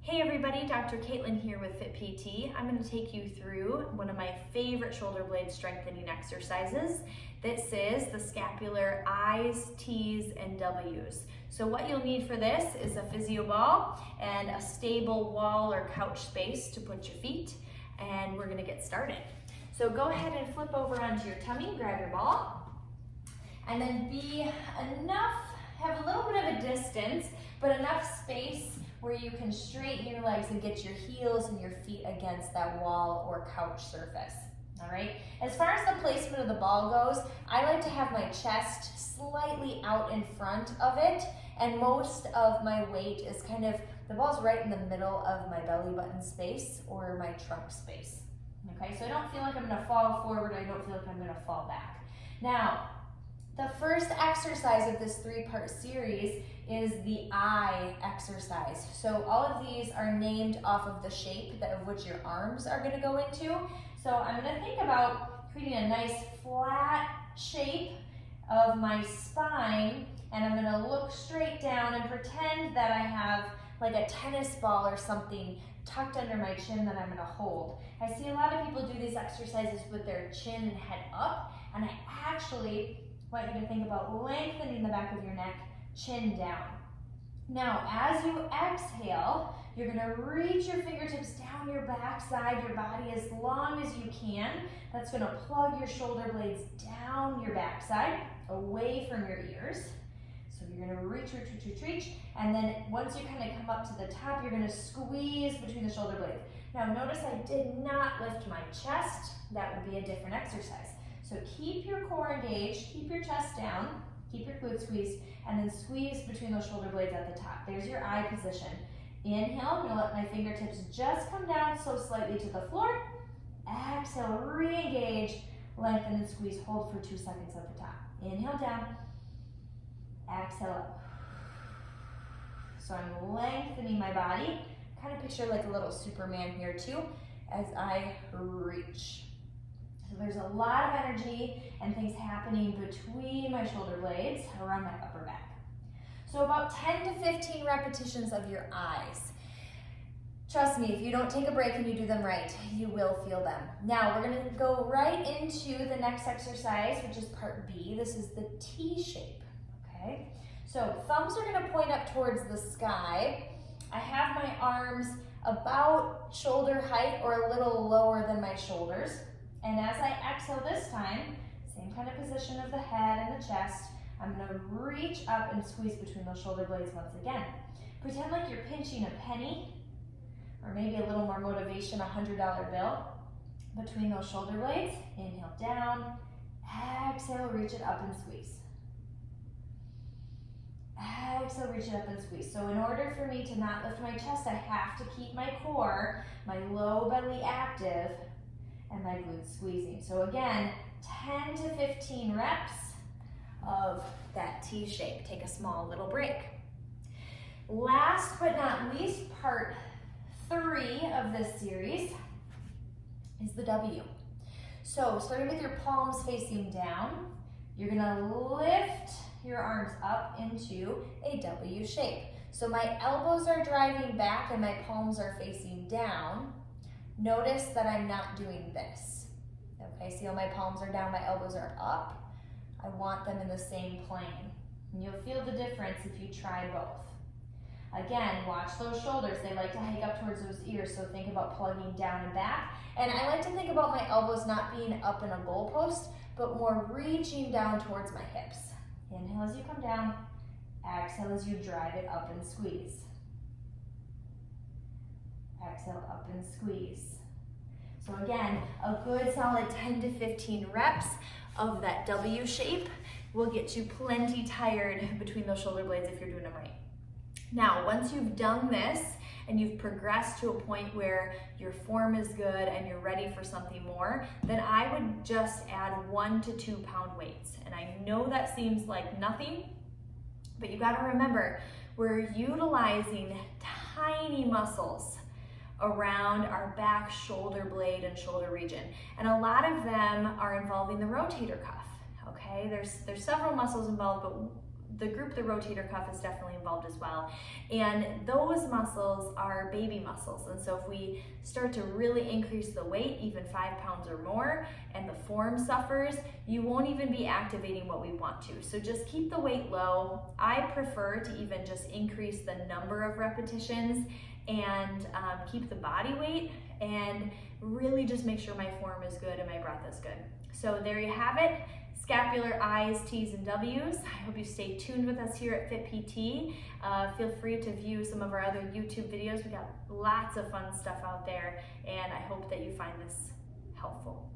Hey everybody, Dr. Caitlin here with Fit PT. I'm going to take you through one of my favorite shoulder blade strengthening exercises. This is the scapular I's, T's, and W's. So what you'll need for this is a physio ball and a stable wall or couch space to put your feet, and we're going to get started. So go ahead and flip over onto your tummy, grab your ball, and then have a little bit of a distance, but enough space where you can straighten your legs and get your heels and your feet against that wall or couch surface. All right. As far as the placement of the ball goes, I like to have my chest slightly out in front of it, and most of my weight is the ball's right in the middle of my belly button space or my trunk space. Okay, so I don't feel like I'm gonna fall forward, I don't feel like I'm gonna fall back. Now, the first exercise of this three-part series is the I exercise. So all of these are named off of the shape of which your arms are going to go into. So I'm going to think about creating a nice flat shape of my spine, and I'm going to look straight down and pretend that I have like a tennis ball or something tucked under my chin that I'm going to hold. I see a lot of people do these exercises with their chin and head up, and I actually want you to think about lengthening the back of your neck, chin down. Now, as you exhale, you're gonna reach your fingertips down your backside, your body as long as you can. That's gonna plug your shoulder blades down your backside, away from your ears. So you're gonna reach, and then once you kind of come up to the top, you're gonna squeeze between the shoulder blades. Now, notice I did not lift my chest. That would be a different exercise. So keep your core engaged, keep your chest down, keep your glutes squeezed, and then squeeze between those shoulder blades at the top. There's your I position. Inhale, I'm gonna let my fingertips just come down so slightly to the floor. Exhale, re-engage, lengthen and squeeze, hold for 2 seconds at the top. Inhale down, exhale up. So I'm lengthening my body, kind of picture like a little Superman here too, as I reach. So there's a lot of energy and things happening between my shoulder blades around my upper back. So about 10 to 15 repetitions of your I's. Trust me, if you don't take a break and you do them right, you will feel them. Now we're gonna go right into the next exercise, which is part B. This is the T shape, okay? So thumbs are gonna point up towards the sky. I have my arms about shoulder height or a little lower than my shoulders. And as I exhale this time, same kind of position of the head and the chest, I'm gonna reach up and squeeze between those shoulder blades once again. Pretend like you're pinching a penny, or maybe a little more motivation, a $100 bill, between those shoulder blades. Inhale down, exhale, reach it up and squeeze. Exhale, reach it up and squeeze. So in order for me to not lift my chest, I have to keep my core, my low belly active, and my glutes squeezing. So again, 10 to 15 reps of that T shape. Take a small little break. Last but not least, part 3 of this series is the W. So starting with your palms facing down, you're gonna lift your arms up into a W shape. So my elbows are driving back and my palms are facing down. Notice that I'm not doing this. Okay, see how my palms are down, my elbows are up? I want them in the same plane. And you'll feel the difference if you try both. Again, watch those shoulders. They like to hike up towards those ears, so think about plugging down and back. And I like to think about my elbows not being up in a goalpost, but more reaching down towards my hips. Inhale as you come down, exhale as you drive it up and squeeze. Exhale, up and squeeze. So again, a good solid 10 to 15 reps of that W shape will get you plenty tired between those shoulder blades if you're doing them right. Now, once you've done this and you've progressed to a point where your form is good and you're ready for something more, then I would just add 1 to 2 pound weights. And I know that seems like nothing, but you gotta remember, we're utilizing tiny muscles around our back shoulder blade and shoulder region. And a lot of them are involving the rotator cuff, okay? There's several muscles involved, but the rotator cuff is definitely involved as well. And those muscles are baby muscles. And so if we start to really increase the weight, even 5 pounds or more, and the form suffers, you won't even be activating what we want to. So just keep the weight low. I prefer to even just increase the number of repetitions and keep the body weight, and really just make sure my form is good and my breath is good. So there you have it. Scapular I's, T's, and W's. I hope you stay tuned with us here at Fit PT. Feel free to view some of our other YouTube videos. We got lots of fun stuff out there, and I hope that you find this helpful.